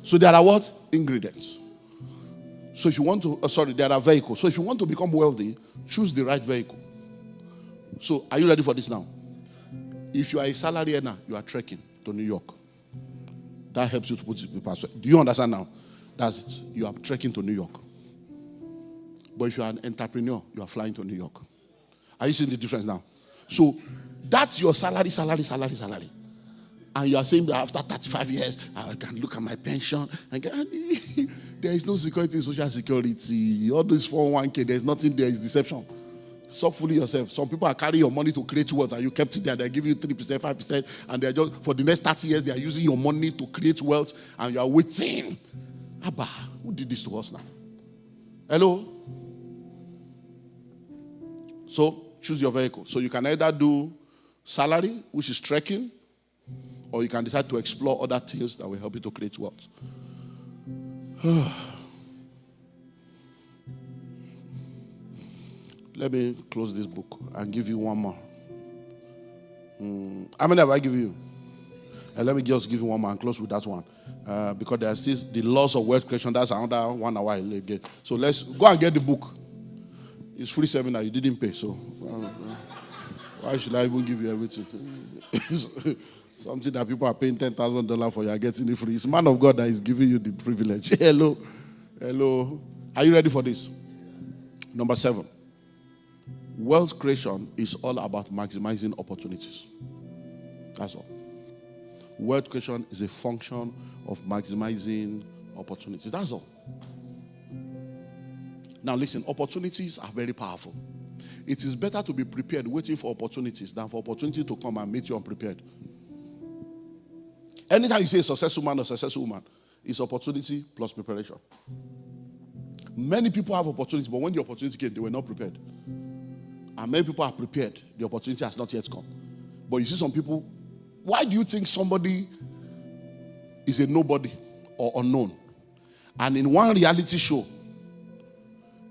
So there are what? Ingredients. So if you want to, there are vehicles. So if you want to become wealthy, choose the right vehicle. So are you ready for this now? If you are a salary earner, you are trekking to New York. That helps you to put it in perspective. Do you understand now? That's it. You are trekking to New York. But if you are an entrepreneur, you are flying to New York. Are you seeing the difference now? So that's your salary. And you are saying that after 35 years, I can look at my pension. There is no security in social security. All this 401k, there's nothing there. It's deception. Stop fooling yourself. Some people are carrying your money to create wealth and you kept it there. They give you 3%, 5%, and they're just, for the next 30 years, they are using your money to create wealth and you are waiting. Abba, who did this to us now? Hello? So, choose your vehicle. So you can either do salary, which is trekking, or you can decide to explore other things that will help you to create wealth. Let me close this book and give you one more. How many have I given you? Let me just give you one more and close with that one. Because there are still the laws of wealth creation. That's another 1 hour again. So let's go and get the book. It's free seminar. You didn't pay. So why should I even give you everything? Something that people are paying $10,000 for, you are getting it free. It's man of God that is giving you the privilege. Hello. Are you ready for this? Number 7. Wealth creation is all about maximizing opportunities. That's all. Wealth creation is a function of maximizing opportunities. That's all. Now listen, opportunities are very powerful. It is better to be prepared waiting for opportunities than for opportunity to come and meet you unprepared. Anytime you say a successful man or successful woman, it's opportunity plus preparation. Many people have opportunities, but when the opportunity came, they were not prepared. And many people are prepared. The opportunity has not yet come. But you see some people, why do you think somebody is a nobody or unknown? And in one reality show,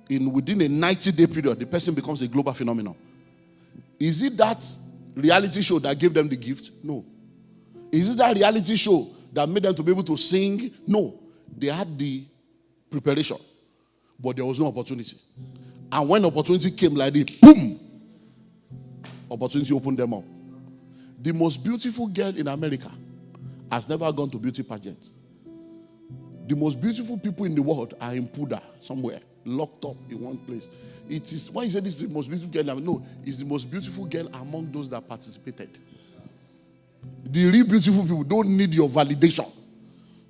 within a 90-day period, the person becomes a global phenomenon. Is it that reality show that gave them the gift? No. Is it that reality show that made them to be able to sing? No. They had the preparation, but there was no opportunity. And when opportunity came like this, boom! Opportunity opened them up. The most beautiful girl in America has never gone to beauty pageant. The most beautiful people in the world are in Puda somewhere, locked up in one place. It is, when you say this is the most beautiful girl, no, it's the most beautiful girl among those that participated. The real beautiful people don't need your validation.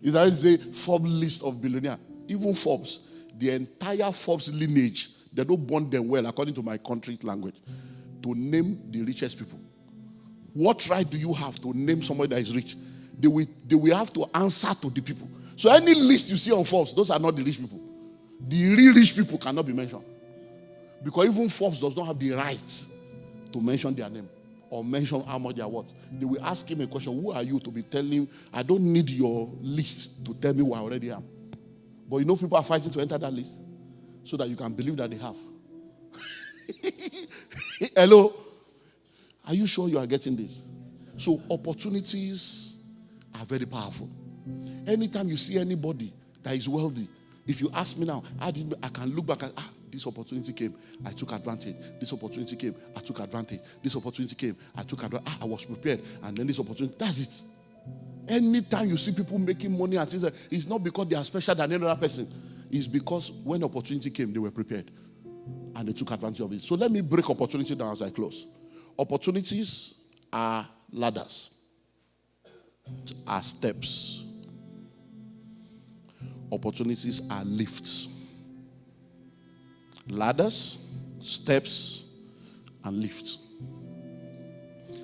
It is a Forbes list of billionaires. Even Forbes, the entire Forbes lineage, they don't bond them well, according to my country language, to name the richest people. What right do you have to name somebody that is rich? They will have to answer to the people. So any list you see on Forbes, those are not the rich people. The real rich people cannot be mentioned. Because even Forbes does not have the right to mention their name or mention how much they are worth. They will ask him a question, who are you to be telling, I don't need your list to tell me who I already am. But you know people are fighting to enter that list so that you can believe that they have. Hello? Are you sure you are getting this? So opportunities are very powerful. Anytime you see anybody that is wealthy, if you ask me now, I can look back and this opportunity came, I took advantage. This opportunity came, I took advantage. This opportunity came, I took advantage. I was prepared, and then this opportunity. That's it. Anytime you see people making money and things, it's not because they are special than any other person. It's because when opportunity came, they were prepared, and they took advantage of it. So let me break opportunity down as I close. Opportunities are ladders, are steps. Opportunities are lifts. Ladders, steps, and lifts.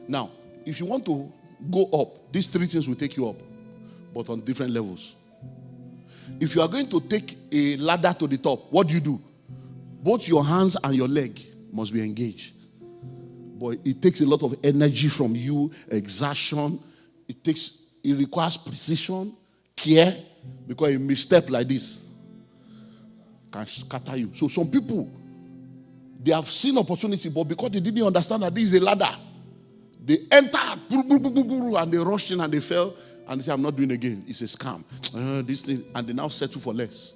Now, if you want to go up, these 3 things will take you up, but on different levels. If you are going to take a ladder to the top, what do? Both your hands and your leg must be engaged. But it takes a lot of energy from you, exertion. It requires precision, care, because a misstep like this can scatter you. So some people, they have seen opportunity, but because they didn't understand that this is a ladder, they entered and they rushed in and they fell and they say, I'm not doing it again. It's a scam. This thing, and they now settle for less.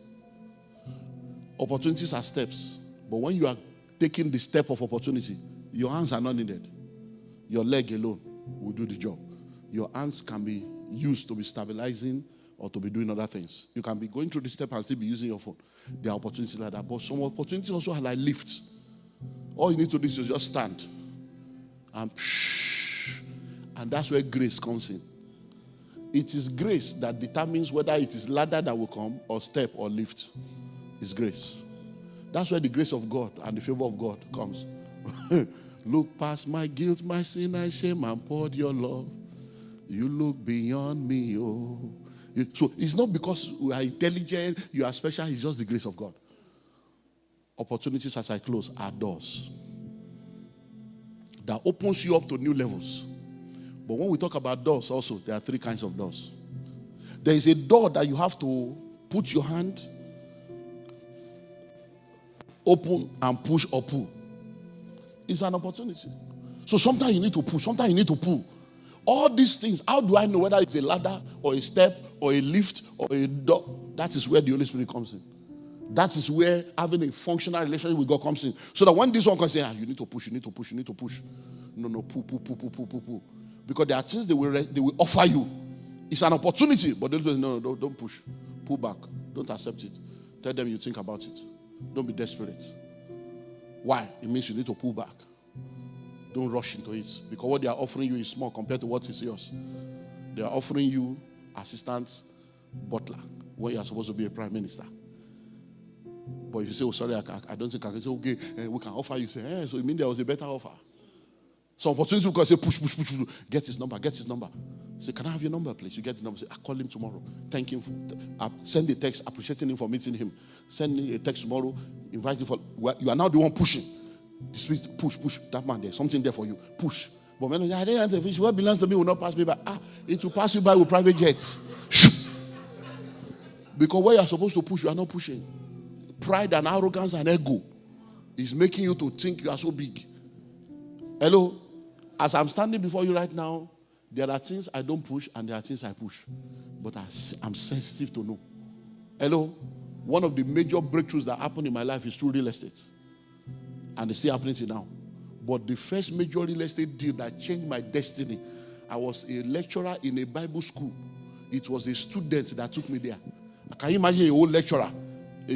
Opportunities are steps, but when you are taking the step of opportunity, your hands are not needed. Your leg alone will do the job. Your hands can be used to be stabilizing or to be doing other things. You can be going through the step and still be using your phone. There are opportunities like that. But some opportunities also are like lifts. All you need to do is just stand And that's where grace comes in. It is grace that determines whether it is ladder that will come or step or lift. It's grace. That's where the grace of God and the favor of God comes. Look past my guilt, my sin, and shame, and poured your love. You look beyond me, oh. So it's not because we are intelligent, you are special, it's just the grace of God. Opportunities, as I close, are doors that opens you up to new levels. But when we talk about doors also, there are three kinds of doors. There is a door that you have to put your hand, open and push or pull. It's an opportunity. So sometimes you need to push, sometimes you need to pull. All these things, how do I know whether it's a ladder or a step or a lift or a door? That is where the Holy Spirit comes in. That is where having a functional relationship with God comes in. So that when this one comes in, you need to push, you need to push, you need to push. No, pull. Because there are things they will offer you. It's an opportunity, but they'll say, no, don't push. Pull back. Don't accept it. Tell them you think about it. Don't be desperate. Why? It means you need to pull back. Don't rush into it. Because what they are offering you is small compared to what is yours. They are offering you assistant butler when you are supposed to be a prime minister. But if you say, oh, sorry, I don't think I can say, okay, we can offer you. Say, so it means there was a better offer. So opportunity will say, push. Get his number. Say, can I have your number, please? You get the number. Say, I'll call him tomorrow. Thank him. Send a text appreciating him for meeting him. Send me a text tomorrow. Invite him for. You are now the one pushing. The Spirit, push. That man, there's something there for you. Push. But when I didn't answer, what belongs to me will not pass me by. It will pass you by with private jets. Because where you are supposed to push, you are not pushing. Pride and arrogance and ego is making you to think you are so big. Hello? As I'm standing before you right now, there are things I don't push and there are things I push. But I'm sensitive to know. Hello? One of the major breakthroughs that happened in my life is through real estate. And it's still happening till now. But the first major real estate deal that changed my destiny, I was a lecturer in a Bible school. It was a student that took me there. Can you imagine a whole lecturer?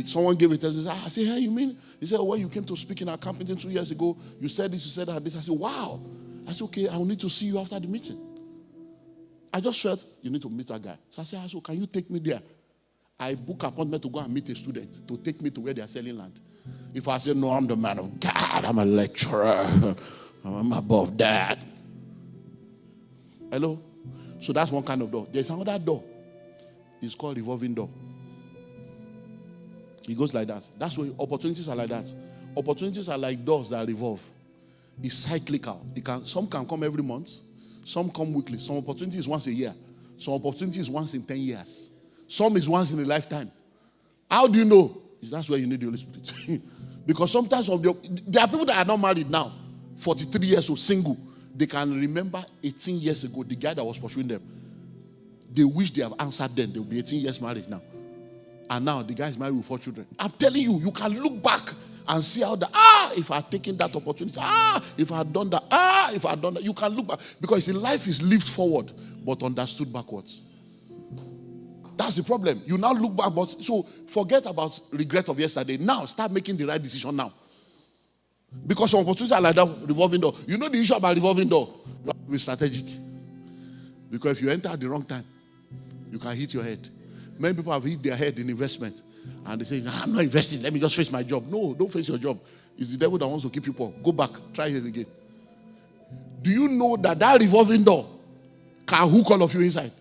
Someone gave it to us. I said, hey, you mean? He said, when you came to speak in our camp 2 years ago, you said this, you said that. This. I said, wow. I said, okay, I will need to see you after the meeting. I just felt, you need to meet that guy. So I said, so can you take me there? I book an appointment to go and meet a student to take me to where they are selling land. If I say, no, I'm the man of God, I'm a lecturer, I'm above that. Hello? So that's one kind of door. There's another door. It's called revolving door. It goes like that. That's why opportunities are like that. Opportunities are like doors that revolve. It's cyclical. Some can come every month. Some come weekly. Some opportunity is once a year. Some opportunity is once in 10 years. Some is once in a lifetime. How do you know? That's where you need the Holy Spirit. Because sometimes there are people that are not married now, 43 years old, single. They can remember 18 years ago, the guy that was pursuing them. They wish they have answered them. They'll be 18 years married now. And now the guy is married with 4 children. I'm telling you, you can look back and see how if I had taken that opportunity, if I had done that, you can look back. Because life is lived forward, but understood backwards. That's the problem. You now look back, so forget about regret of yesterday. Now, start making the right decision now. Because some opportunities are like that revolving door. You know the issue about revolving door? You have to be strategic. Because if you enter at the wrong time, you can hit your head. Many people have hit their head in investment. And they say, I'm not investing. Let me just face my job. No, don't face your job. It's the devil that wants to keep you poor. Go back. Try it again. Do you know that revolving door can hook all of you inside?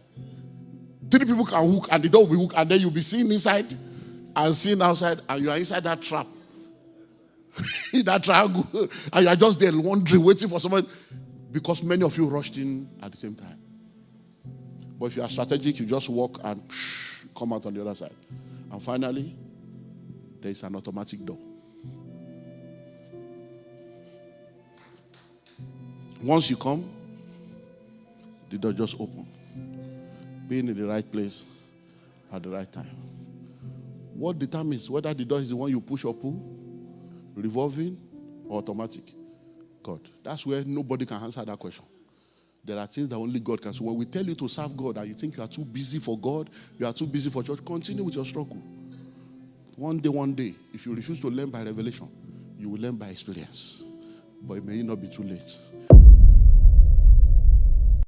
3 people can hook and the door will be hooked. And then you'll be seeing inside and seeing outside. And you are inside that trap. In that triangle. And you are just there wondering, waiting for someone. Because many of you rushed in at the same time. But if you are strategic, you just walk and come out on the other side. And finally, there is an automatic door. Once you come, the door just opens. Being in the right place at the right time. What determines whether the door is the one you push or pull, revolving or automatic? God. That's where nobody can answer that question. There are things that only God can. So when we tell you to serve God and you think you are too busy for God, you are too busy for church, continue with your struggle. One day, if you refuse to learn by revelation, you will learn by experience. But it may not be too late.